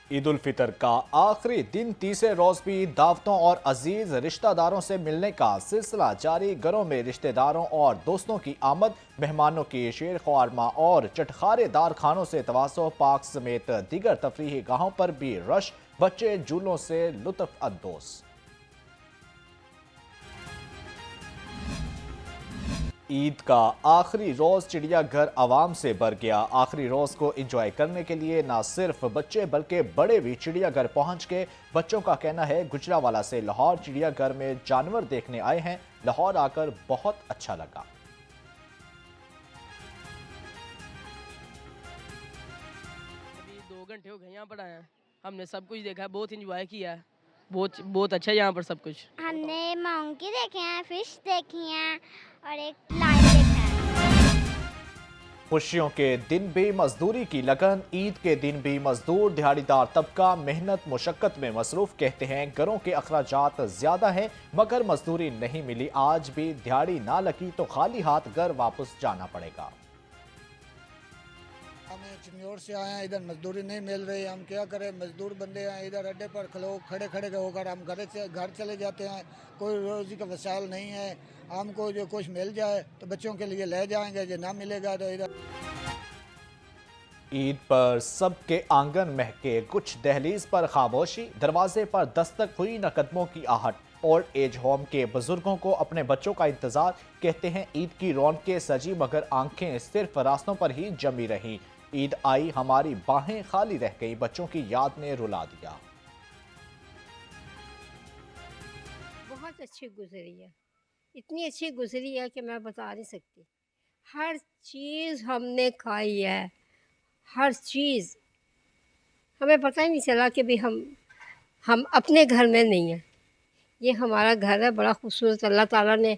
ईद उल फितर का आखिरी दिन तीसरे रोज भी दावतों और अजीज रिश्तेदारों से मिलने का सिलसिला जारी। घरों में रिश्तेदारों और दोस्तों की आमद, मेहमानों की शेर ख्वारमा और चटखारेदार खानों से तवासो, पार्क समेत दीगर तफरीही गाहों पर भी रश, बच्चे झूलों से लुत्फ अंदोज। ईद का आखिरी रोज चिड़ियाघर आवाम से भर गया। आखिरी रोज को एंजॉय करने के लिए न सिर्फ बच्चे बल्कि बड़े भी चिड़ियाघर पहुंच के। बच्चों का कहना है गुजरावाला से लाहौर चिड़ियाघर में जानवर देखने आए हैं, लाहौर आकर बहुत अच्छा लगा। अभी 2 घंटे हो गए यहाँ पर आए हैं, हमने सब कुछ देखा है, बहुत इंजॉय किया है, बहुत बहुत अच्छा है यहाँ पर सब कुछ। हमने मंकी देखे हैं, फिश देखी हैं और एक लायन देखा है। खुशियों के दिन भी मजदूरी की लगन, ईद के दिन भी मजदूर दिहाड़ीदार तबका मेहनत मुशक्कत में मसरूफ। कहते हैं घरों के अखराजात ज्यादा हैं मगर मजदूरी नहीं मिली। आज भी दिहाड़ी ना लगी तो खाली हाथ घर वापस जाना पड़ेगा। हम चिन्नौर से आए हैं, इधर मजदूरी नहीं मिल रही, हम क्या करें, मजदूर बंदे हैं, इधर अड्डे पर खड़े खड़े होकर हम घर चले जाते हैं। कोई रोजी का वसाइल नहीं है, हमको जो कुछ मिल जाए तो बच्चों के लिए ले जाएंगे, जो ना मिलेगा तो इधर। ईद पर सबके आंगन महके, कुछ दहलीज पर खामोशी, दरवाजे पर दस्तक हुई न कदमों की आहट। ओल्ड एज होम के बुजुर्गों को अपने बच्चों का इंतजार। कहते हैं ईद की रौनकें सजी मगर आंखें सिर्फ रास्तों पर ही जमी रहीं। ईद आई हमारी बाहें खाली रह गई, बच्चों की याद ने रुला दिया। बहुत अच्छी गुजरी है, इतनी अच्छी गुजरी है कि मैं बता नहीं सकती। हर चीज़ हमने खाई है, हर चीज़ हमें पता ही नहीं चला कि भी हम अपने घर में नहीं हैं। ये हमारा घर है, बड़ा खूबसूरत अल्लाह ताला ने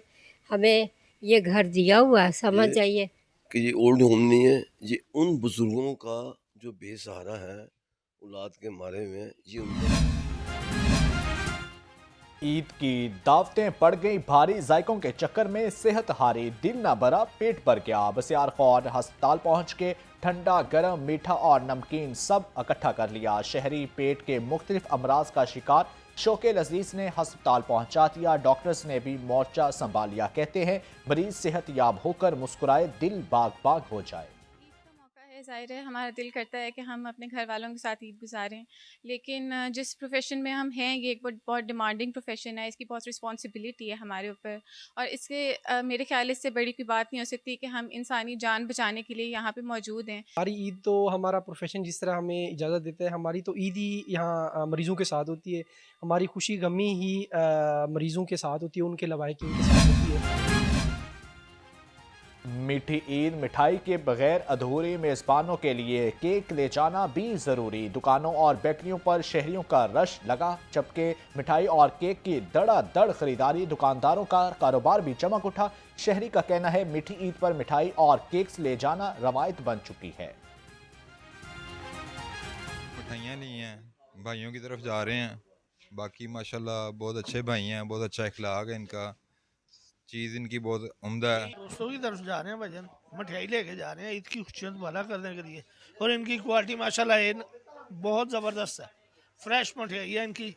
हमें ये घर दिया हुआ है, समझ जाइए कि ये ओल्ड होम नहीं है, ये उन बुजुर्गों का जो बेसहारा है, औलाद के मारे में, ये उनका। ईद की दावतें पड़ गई भारी, जायकों के चक्कर में सेहत हारी, दिल ना भरा पेट भर गया। बसियार खौर अस्पताल पहुंच के ठंडा गर्म मीठा और नमकीन सब इकट्ठा कर लिया। शहरी पेट के मुख्तलिफ अमराज का शिकार शौके लजीज ने अस्पताल पहुंचा दिया, डॉक्टर्स ने भी मोर्चा संभाल लिया। कहते हैं मरीज सेहत याब होकर मुस्कुराए, दिल बाग बाग हो जाए। ईद का मौका है, ज़ाहिर है हमारा दिल करता है कि हम अपने घर वालों के साथ ईद गुजारें, लेकिन जिस प्रोफेशन में हम हैं ये एक बहुत डिमांडिंग प्रोफेशन है, इसकी बहुत रिस्पॉन्सिबिलिटी है हमारे ऊपर, और इसके मेरे ख्याल इससे बड़ी कोई बात नहीं हो सकती कि हम इंसानी जान बचाने के लिए यहाँ पे मौजूद हैं। हमारी ईद तो हमारा प्रोफेशन जिस तरह हमें इजाज़त देते हैं, हमारी तो ईद ही यहाँ मरीज़ों के साथ होती है। हमारी खुशी गमी ही मरीज़ों के साथ होती है, उनके लवाहिकीन के साथ होती है। मीठी ईद मिठाई के बगैर अधूरी, मेज़बानों के लिए केक ले जाना भी ज़रूरी। दुकानों और बेकरियों पर शहरियों का रश लगा, जबकि मिठाई और केक की धड़ाधड़ खरीदारी, दुकानदारों का कारोबार भी चमक उठा। शहरी का कहना है मीठी ईद पर मिठाई और केक्स ले जाना रवायत बन चुकी है। मिठाइयाँ नहीं हैं, भाइयों की तरफ जा रहे हैं। बाकी माशाल्लाह बहुत अच्छे भाई हैं, बहुत अच्छा इखलाक है इनका, चीज़ इनकी बहुत उम्दा है। दोस्तों की तरफ जा रहे हैं भजन, मिठाई लेके जा रहे हैं ईद की खुशियाँ भला करने के लिए, और इनकी क्वालिटी माशाल्लाह बहुत ज़बरदस्त है। फ्रेश मिठाई है इनकी,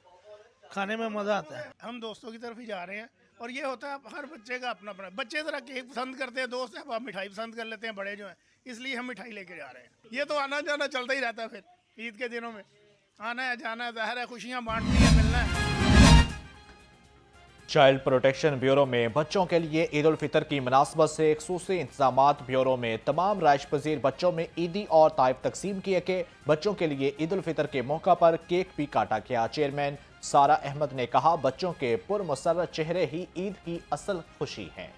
खाने में मज़ा आता है। हम दोस्तों की तरफ ही जा रहे हैं, और ये होता है हर बच्चे का अपना अपना। बच्चे ज़रा केक पसंद करते हैं, दोस्त है आप मिठाई पसंद कर लेते हैं बड़े जो हैं, इसलिए हम मिठाई लेके जा रहे हैं। ये तो आना जाना चलता ही रहता है, फिर ईद के दिनों में आना है जाना है, ज़ाहिर है खुशियाँ बांटनी है, मिलना है। चाइल्ड प्रोटेक्शन ब्यूरो में बच्चों के लिए ईद उल फितर की मुनासबत से खसूसी इंतजामात। ब्यूरो में तमाम राइश पजीर बच्चों में ईदी और ताइफ तकसीम किए गए। बच्चों के लिए ईद उल फितर के मौका पर केक भी काटा गया। चेयरमैन सारा अहमद ने कहा बच्चों के पुरमसर्रत चेहरे ही ईद की असल खुशी हैं।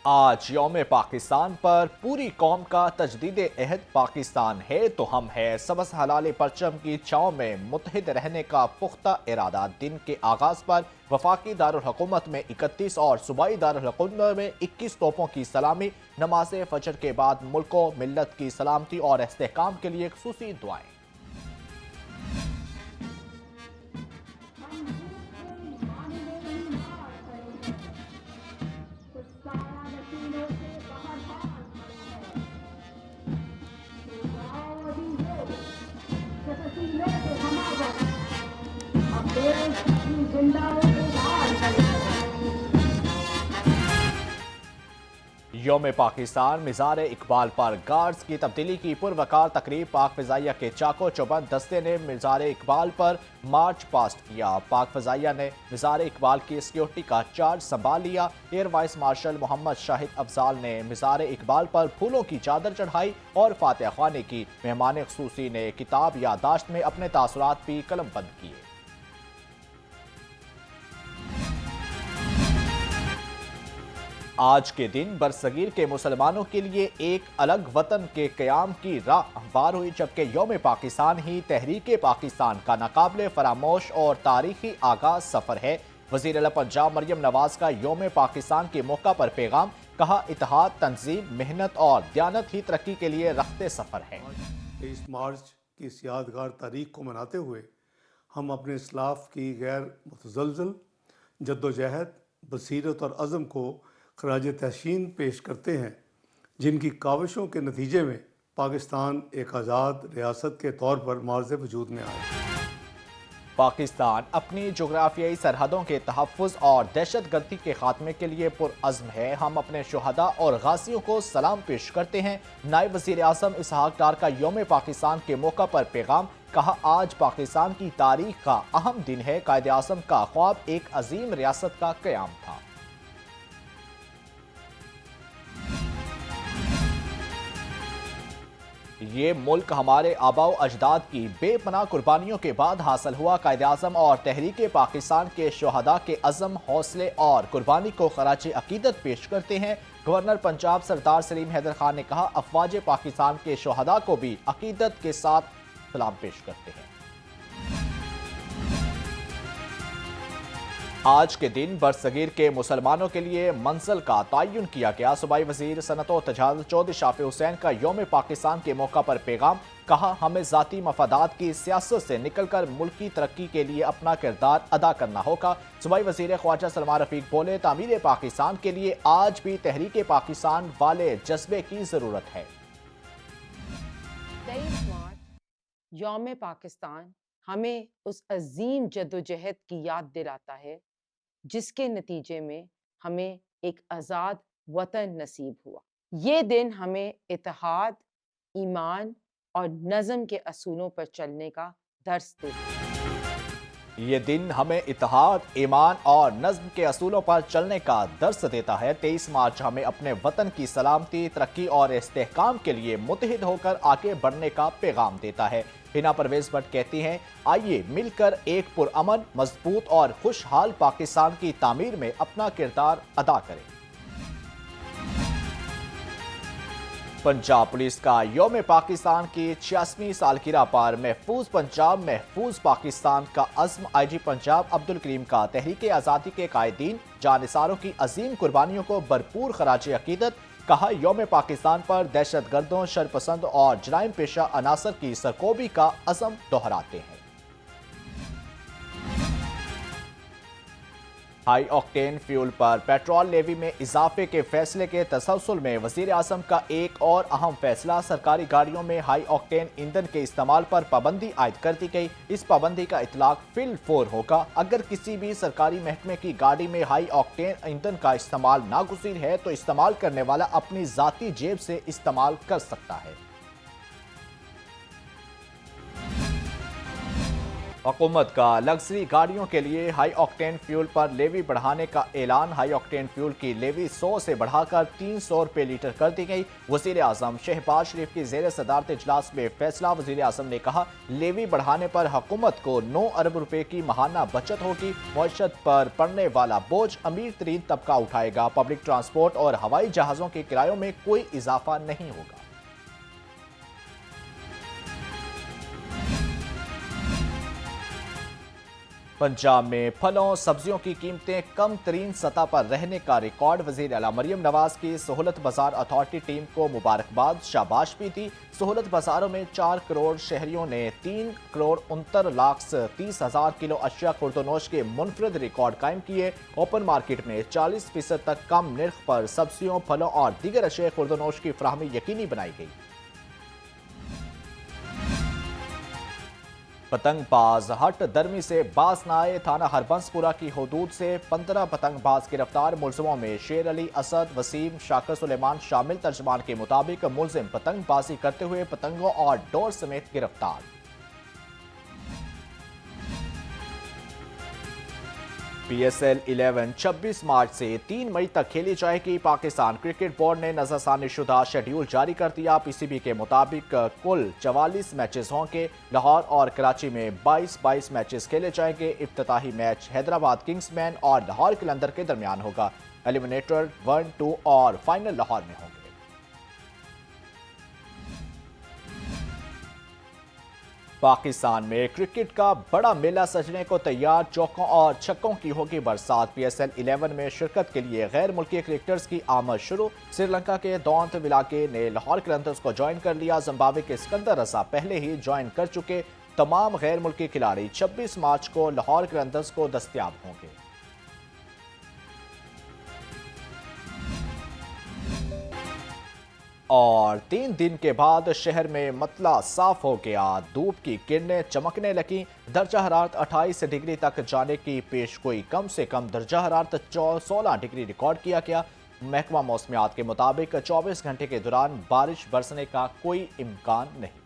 आज यौम पाकिस्तान पर पूरी कौम का तजदीद अहद, पाकिस्तान है तो हम है, सबस हलाल परचम की छांव में मुत्तहिद रहने का पुख्ता इरादा। दिन के आगाज पर वफाकी दारुल हुकूमत में 31 और सूबाई दारुल हुकूमत में 21 तोपों की सलामी। नमाज फजर के बाद मुल्को मिल्लत की सलामती और इस्तेहकाम के लिए खुसूसी दुआएं। योम पाकिस्तान मिज़ार इकबाल पर गार्ड्स की तब्दीली की पुरवकार तकरीब। पाक फ़िज़ाइया के चाको चौबंद दस्ते ने मिज़ार इकबाल पर मार्च पास्ट किया। पाक फ़िज़ाइया ने मिज़ार इकबाल की सिक्योरिटी का चार्ज संभाल लिया। Air vice marshal Mohammad Shahid Afzal ने मिज़ार इकबाल पर फूलों की चादर चढ़ाई और फातिहा ख्वानी की। मेहमान ख़ुसूसी ने किताब यादाश्त में अपने तासुरात भी कलमबंद किए। आज के दिन बरसगीर के मुसलमानों के लिए एक अलग वतन के क़याम की राह हमवार हुई, जबकि यौम पाकिस्तान ही तहरीक पाकिस्तान का नाकाबिले फरामोश और तारीखी आगाज सफ़र है। वज़ीर आला पंजाब मरियम नवाज का यौम पाकिस्तान के मौका पर पैगाम, कहा इत्तेहाद, तंजीम, मेहनत और दयानत ही तरक्की के लिए रखते सफ़र है। 23 मार्च की इस यादगार तारीख को मनाते हुए हम अपने इस्लाफ की गैर मुतज़लज़ल जद्दोजहद, बसीरत और अज़म को खराज तहसीन पेश करते हैं, जिनकी काविशों के नतीजे में पाकिस्तान एक आज़ाद रियासत के तौर पर मार्ज़ वजूद में आया। पाकिस्तान अपनी जोग्राफियाई सरहदों के तहफ़्फ़ुज़ और दहशत गर्दी के खात्मे के लिए पुरअज़्म है। हम अपने शुहदा और गाज़ियों को सलाम पेश करते हैं। नायब वज़ीर आज़म इसहाक डार का यौम पाकिस्तान के मौका पर पैगाम, कहा आज पाकिस्तान की तारीख का अहम दिन है। कायदे आज़म का ख्वाब एक अजीम रियासत का क़याम था। ये मुल्क हमारे आबाओ अजदाद की बेपनाह कुर्बानियों के बाद हासिल हुआ। कायदे आज़म और तहरीक पाकिस्तान के शुहदा के अज़म, हौसले और कुर्बानी को खराज अकीदत पेश करते हैं। गवर्नर पंजाब सरदार सलीम हैदर खान ने कहा, अफवाज पाकिस्तान के शुहदा को भी अकीदत के साथ सलाम पेश करते हैं। आज के दिन बरसगीर के मुसलमानों के लिए मंजिल का तयन किया गया। सूबाई वज़ीर सनअत व तजारत चौधरी शाफी हुसैन का यौम पाकिस्तान के मौका पर पैगाम, कहा हमें ज़ाती मफादात की सियासत से निकलकर मुल्क की तरक्की के लिए अपना किरदार अदा करना होगा। सूबाई वज़ीर ख्वाजा सलमान रफ़ीक बोले, तामीर पाकिस्तान के लिए आज भी तहरीक पाकिस्तान वाले जज्बे की ज़रूरत है। 23 मार्च यौम पाकिस्तान हमें उस अजीम जद्दोजहद की याद दिलाता है जिसके नतीजे में हमें एक आज़ाद वतन नसीब हुआ। ये दिन हमें इत्तेहाद, ईमान और नज़म के असूलों पर चलने का दर्स देता है। ये दिन हमें इत्तेहाद, ईमान और नज़्म के असूलों पर चलने का दर्स देता है। 23 मार्च हमें अपने वतन की सलामती, तरक्की और इस्तेहकाम के लिए मुत्तहिद होकर आगे बढ़ने का पैगाम देता है। हिना परवेज भट्ट कहती हैं, आइए मिलकर एक पुरअमन, मजबूत और खुशहाल पाकिस्तान की तामीर में अपना किरदार अदा करें। पंजाब पुलिस का यौम पाकिस्तान की 86वीं सालगिरह पर महफूज पंजाब महफूज पाकिस्तान का अज़्म, IG पंजाब अब्दुल करीम का तहरीक आज़ादी के कायदीन जानिसारों की अजीम कुर्बानियों को भरपूर खराज अकीदत। कहा यौम पाकिस्तान पर दहशत गर्दों, शरपसंद और जराइम पेशा अनासर की सरकोबी का अज़म दोहराते हैं। हाई ऑक्टेन फ्यूल पर पेट्रोल लेवी में इजाफे के फैसले के तसलसल में वज़ीर आज़म का एक और अहम फैसला, सरकारी गाड़ियों में हाई ऑक्टेन ईंधन के इस्तेमाल पर पाबंदी आयद कर दी गई। इस पाबंदी का इतलाक फिल फोर होगा। अगर किसी भी सरकारी महकमे की गाड़ी में हाई ऑक्टेन ईंधन का इस्तेमाल नागुज़ीर है तो इस्तेमाल करने वाला अपनी ज़ाती जेब से इस्तेमाल कर सकता है। हुकूमत का लग्जरी गाड़ियों के लिए हाई ऑक्टेन फ्यूल पर लेवी बढ़ाने का ऐलान। हाई ऑक्टेन फ्यूल की लेवी 100 से बढ़ाकर 300 रुपये लीटर कर दी गई। वज़ीर आज़म शहबाज शरीफ की ज़ेर सदारत इजलास में फैसला। वज़ीर आज़म ने कहा, लेवी बढ़ाने पर हुकूमत को 9 अरब रुपए की महाना बचत होगी। मईशत पर पड़ने वाला बोझ अमीर तरीन तबका उठाएगा। पब्लिक ट्रांसपोर्ट और हवाई जहाज़ों के किरायों में कोई इजाफा नहीं होगा। पंजाब में फलों सब्जियों की कीमतें कम तरीन सतह पर रहने का रिकॉर्ड। वज़ीर आला मरियम नवाज की सहूलत बाजार अथॉरिटी टीम को मुबारकबाद, शाबाश भी थी। सहूलत बाजारों में 4 करोड़ शहरियों ने 3 करोड़ 69,30,000 किलो अशिया खुर्दनोश के मुनफरद रिकॉर्ड कायम किए। ओपन मार्केट में 40% तक कम निर्ख पर सब्जियों, फलों और दीगर अशिया खुर्दनोश की फराहमी यकीनी बनाई गई। पतंगबाज हट दरमी से बाज न आए। थाना हरबंसपुरा की हदूद से 15 पतंगबाज गिरफ्तार। मुलजिमों में शेर अली, असद, वसीम, शाकर सुलेमान शामिल। तर्जमान के मुताबिक मुलजिम पतंगबाजी करते हुए पतंगों और डोर समेत गिरफ्तार। PSL 11 26 मार्च से 3 मई तक खेली जाएगी। पाकिस्तान क्रिकेट बोर्ड ने नजरसानी शुदा शेड्यूल जारी कर दिया। PCB के मुताबिक कुल 44 मैचेस होंगे। लाहौर और कराची में 22 मैचेस खेले जाएंगे। इफ्तिताही मैच हैदराबाद किंग्समैन और लाहौर कलंदर के दरमियान होगा। एलिमिनेटर 1, 2 और फाइनल लाहौर में होंगे। पाकिस्तान में क्रिकेट का बड़ा मेला सजने को तैयार। चौकों और छक्कों की होगी बरसात। PSL 11 में शिरकत के लिए गैर मुल्की क्रिकेटर्स की आमद शुरू। श्रीलंका के दौंत विलाके ने लाहौर कलंदर्स को ज्वाइन कर लिया। जिम्बाब्वे के सिकंदर रजा पहले ही ज्वाइन कर चुके। तमाम गैर मुल्की खिलाड़ी 26 मार्च को लाहौर कलंदर्स को दस्तयाब होंगे। और 3 दिन के बाद शहर में मतला साफ हो गया। धूप की किरणें चमकने लगी। दर्जा हरारत 28 डिग्री तक जाने की पेशगोई। कम से कम दर्जा हरारत 16 डिग्री रिकॉर्ड किया गया। महकमा मौसमियात के मुताबिक 24 घंटे के दौरान बारिश बरसने का कोई इम्कान नहीं।